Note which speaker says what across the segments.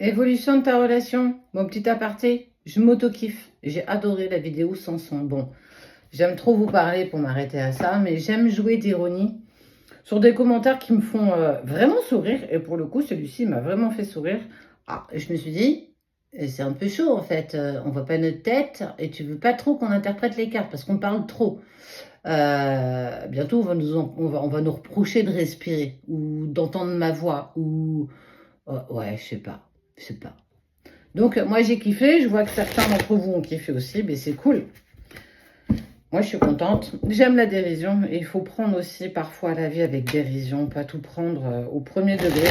Speaker 1: Évolution de ta relation, mon petit aparté, je m'auto-kiffe. J'ai adoré la vidéo sans son. Bon, j'aime trop vous parler pour m'arrêter à ça, mais j'aime jouer d'ironie sur des commentaires qui me font vraiment sourire. Et pour le coup, celui-ci m'a vraiment fait sourire. Ah, je me suis dit, c'est un peu chaud en fait. On voit pas notre tête et tu veux pas trop qu'on interprète les cartes parce qu'on parle trop. Bientôt, on va nous reprocher de respirer ou d'entendre ma voix ou... oh, ouais, je sais pas. Je sais pas. Donc, moi, j'ai kiffé. Je vois que certains d'entre vous ont kiffé aussi. Mais c'est cool. Moi, je suis contente. J'aime la dérision. Et il faut prendre aussi parfois la vie avec dérision. Pas tout prendre au premier degré.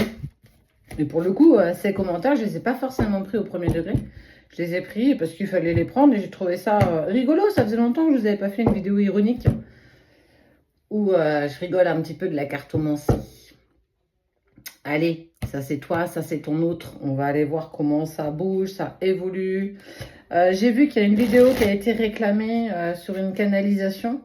Speaker 1: Et pour le coup, ces commentaires, je ne les ai pas forcément pris au premier degré. Je les ai pris parce qu'il fallait les prendre. Et j'ai trouvé ça rigolo. Ça faisait longtemps que je ne vous avais pas fait une vidéo ironique où je rigole un petit peu de la cartomancie. Allez, ça c'est toi, ça c'est ton autre. On va aller voir comment ça bouge, ça évolue. J'ai vu qu'il y a une vidéo qui a été réclamée sur une canalisation.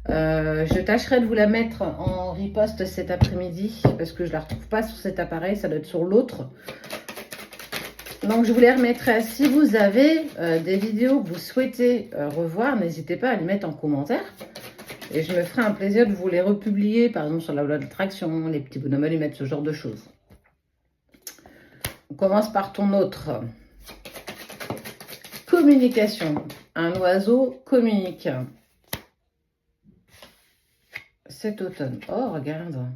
Speaker 1: Je tâcherai de vous la mettre en riposte cet après-midi parce que je ne la retrouve pas sur cet appareil, ça doit être sur l'autre. Donc je vous les remettrai. Si vous avez des vidéos que vous souhaitez revoir, n'hésitez pas à les mettre en commentaire. Et je me ferai un plaisir de vous les republier, par exemple sur la loi d'attraction, les petits bonhommes allumettes, ce genre de choses. On commence par ton autre. Communication. Un oiseau communique. Cet automne. Oh, regarde.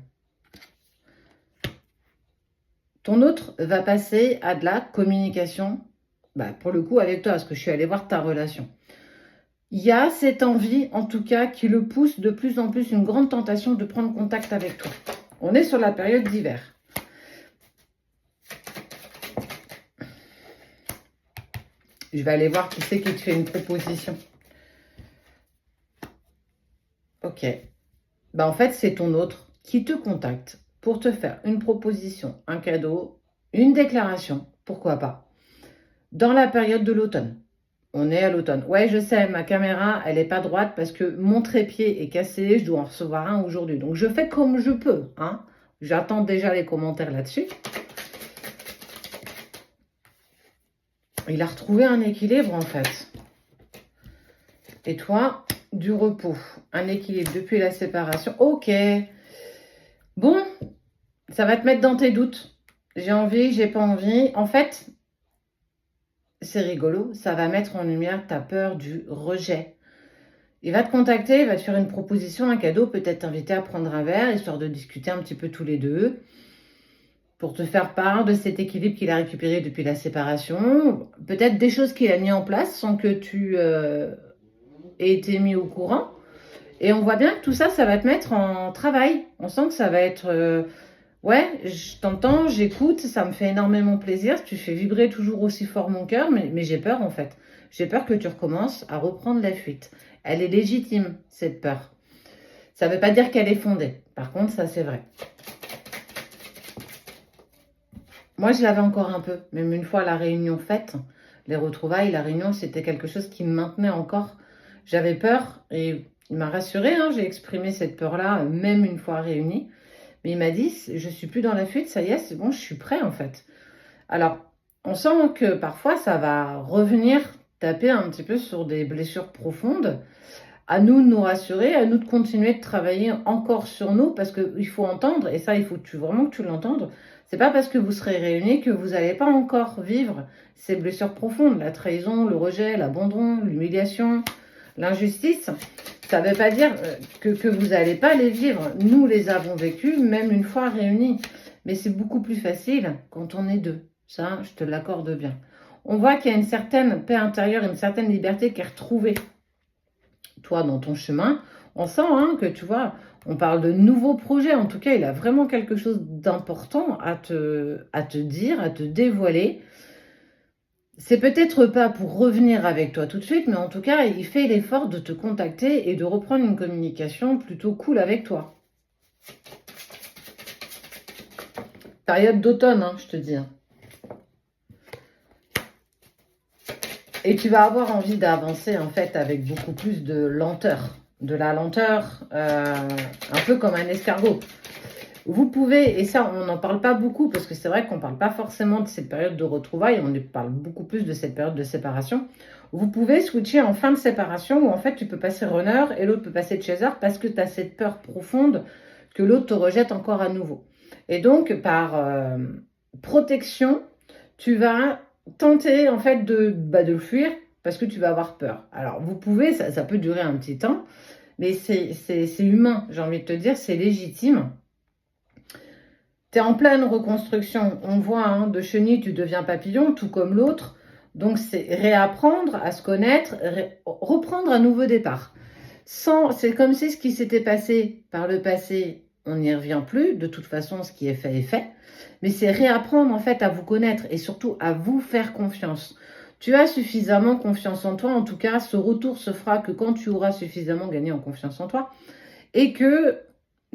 Speaker 1: Ton autre va passer à de la communication. Bah, pour le coup, avec toi, parce que je suis allée voir ta relation. Il y a cette envie, en tout cas, qui le pousse de plus en plus, une grande tentation de prendre contact avec toi. On est sur la période d'hiver. Je vais aller voir qui c'est qui te fait une proposition. Ok. Bah, en fait, c'est ton autre qui te contacte pour te faire une proposition, un cadeau, une déclaration, pourquoi pas, dans la période de l'automne. On est à l'automne. Ouais, je sais, ma caméra, elle n'est pas droite parce que mon trépied est cassé. Je dois en recevoir un aujourd'hui. Donc, je fais comme je peux. Hein. J'attends déjà les commentaires là-dessus. Il a retrouvé un équilibre, en fait. Et toi, du repos. Un équilibre depuis la séparation. Ok. Bon, ça va te mettre dans tes doutes. J'ai envie, j'ai pas envie. En fait, c'est rigolo. Ça va mettre en lumière ta peur du rejet. Il va te contacter, il va te faire une proposition, un cadeau, peut-être t'inviter à prendre un verre, histoire de discuter un petit peu tous les deux, pour te faire part de cet équilibre qu'il a récupéré depuis la séparation, peut-être des choses qu'il a mis en place sans que tu aies été mis au courant. Et on voit bien que tout ça, ça va te mettre en travail. On sent que ça va être... ouais, je t'entends, j'écoute, ça me fait énormément plaisir. Tu fais vibrer toujours aussi fort mon cœur, mais j'ai peur en fait. J'ai peur que tu recommences à reprendre la fuite. Elle est légitime, cette peur. Ça ne veut pas dire qu'elle est fondée. Par contre, ça, c'est vrai. Moi, je l'avais encore un peu. Même une fois la réunion faite, les retrouvailles, la réunion, c'était quelque chose qui me maintenait encore. J'avais peur et il m'a rassurée. Hein, j'ai exprimé cette peur-là, même une fois réunie. Mais il m'a dit, je ne suis plus dans la fuite, ça y est, c'est bon, je suis prêt en fait. Alors, on sent que parfois, ça va revenir taper un petit peu sur des blessures profondes. À nous de nous rassurer, à nous de continuer de travailler encore sur nous, parce qu'il faut entendre, et ça, il faut vraiment que tu l'entendes, c'est pas parce que vous serez réunis que vous n'allez pas encore vivre ces blessures profondes, la trahison, le rejet, l'abandon, l'humiliation, l'injustice. Ça ne veut pas dire que vous n'allez pas les vivre. Nous les avons vécus, même une fois réunis. Mais c'est beaucoup plus facile quand on est deux. Ça, je te l'accorde bien. On voit qu'il y a une certaine paix intérieure, une certaine liberté qui est retrouvée. Toi, dans ton chemin, on sent que, tu vois, on parle de nouveaux projets. En tout cas, il a vraiment quelque chose d'important à te dire, à te dévoiler. C'est peut-être pas pour revenir avec toi tout de suite, mais en tout cas, il fait l'effort de te contacter et de reprendre une communication plutôt cool avec toi. Période d'automne, je te dis. Et tu vas avoir envie d'avancer, en fait, avec beaucoup plus de lenteur. De la lenteur, un peu comme un escargot. Vous pouvez, et ça on n'en parle pas beaucoup, parce que c'est vrai qu'on ne parle pas forcément de cette période de retrouvailles, on parle beaucoup plus de cette période de séparation. Vous pouvez switcher en fin de séparation, où en fait tu peux passer runner et l'autre peut passer chaser, parce que tu as cette peur profonde que l'autre te rejette encore à nouveau. Et donc par protection, tu vas tenter en fait de le fuir, parce que tu vas avoir peur. Alors vous pouvez, ça peut durer un petit temps, mais c'est humain, j'ai envie de te dire, c'est légitime. Tu es en pleine reconstruction, on voit, hein, de chenille, tu deviens papillon, tout comme l'autre. Donc, c'est réapprendre à se connaître, reprendre un nouveau départ. C'est comme si ce qui s'était passé par le passé, on n'y revient plus. De toute façon, ce qui est fait est fait. Mais c'est réapprendre, en fait, à vous connaître et surtout à vous faire confiance. Tu as suffisamment confiance en toi. En tout cas, ce retour se fera que quand tu auras suffisamment gagné en confiance en toi. Et que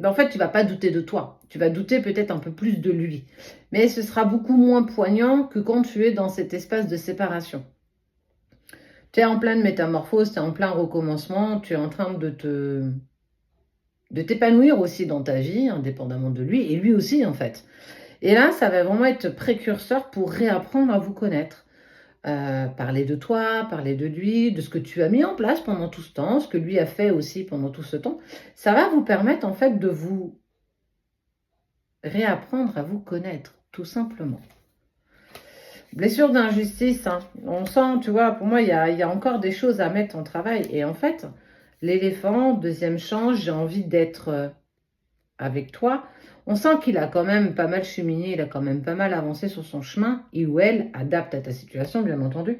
Speaker 1: en fait, tu vas pas douter de toi. Tu vas douter peut-être un peu plus de lui. Mais ce sera beaucoup moins poignant que quand tu es dans cet espace de séparation. Tu es en pleine métamorphose, tu es en plein recommencement, tu es en train de t'épanouir aussi dans ta vie, indépendamment de lui, et lui aussi en fait. Et là, ça va vraiment être précurseur pour réapprendre à vous connaître. Parler de toi, parler de lui, de ce que tu as mis en place pendant tout ce temps, ce que lui a fait aussi pendant tout ce temps. Ça va vous permettre en fait de vous réapprendre à vous connaître, tout simplement. Blessure d'injustice, hein. On sent, tu vois, pour moi, il y a encore des choses à mettre en travail. Et en fait, l'éléphant, deuxième chance, j'ai envie d'être avec toi. On sent qu'il a quand même pas mal cheminé, il a quand même pas mal avancé sur son chemin. Il ou elle adapte à ta situation, bien entendu.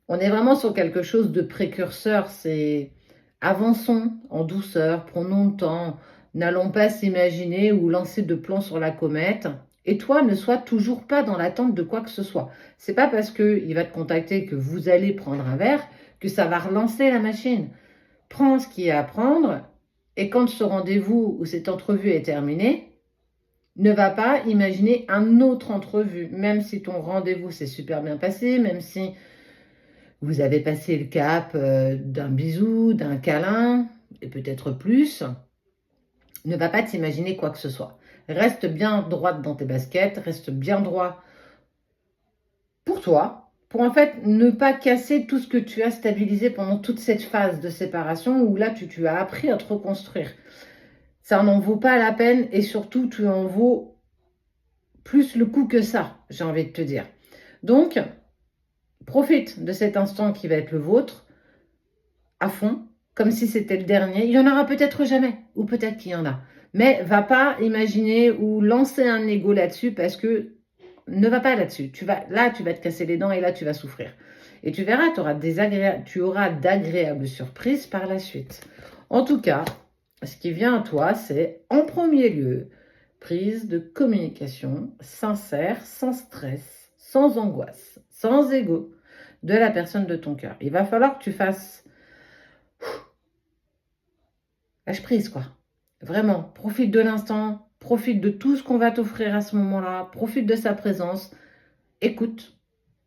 Speaker 1: On est vraiment sur quelque chose de précurseur. C'est avançons en douceur, prenons le temps, n'allons pas s'imaginer ou lancer de plans sur la comète. Et toi, ne sois toujours pas dans l'attente de quoi que ce soit. C'est pas parce qu'il va te contacter que vous allez prendre un verre que ça va relancer la machine. Prends ce qu'il y a à prendre et quand ce rendez-vous ou cette entrevue est terminée, ne va pas imaginer un autre entrevue, même si ton rendez-vous s'est super bien passé, même si vous avez passé le cap d'un bisou, d'un câlin, et peut-être plus. Ne va pas t'imaginer quoi que ce soit. Reste bien droite dans tes baskets, reste bien droit pour toi, pour en fait ne pas casser tout ce que tu as stabilisé pendant toute cette phase de séparation où là tu as appris à te reconstruire. Ça n'en vaut pas la peine et surtout tu en vaux plus le coup que ça, j'ai envie de te dire. Donc, profite de cet instant qui va être le vôtre à fond, comme si c'était le dernier. Il y en aura peut-être jamais, ou peut-être qu'il y en a. Mais va pas imaginer ou lancer un ego là-dessus parce que ne va pas là-dessus. Là, tu vas te casser les dents et là, tu vas souffrir. Et tu verras, tu auras d'agréables surprises par la suite. En tout cas, ce qui vient à toi, c'est en premier lieu, prise de communication sincère, sans stress, sans angoisse, sans ego de la personne de ton cœur. Il va falloir que tu fasses lâche prise, quoi. Vraiment, profite de l'instant, profite de tout ce qu'on va t'offrir à ce moment-là, profite de sa présence, écoute,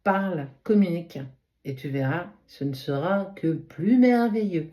Speaker 1: parle, communique, et tu verras, ce ne sera que plus merveilleux.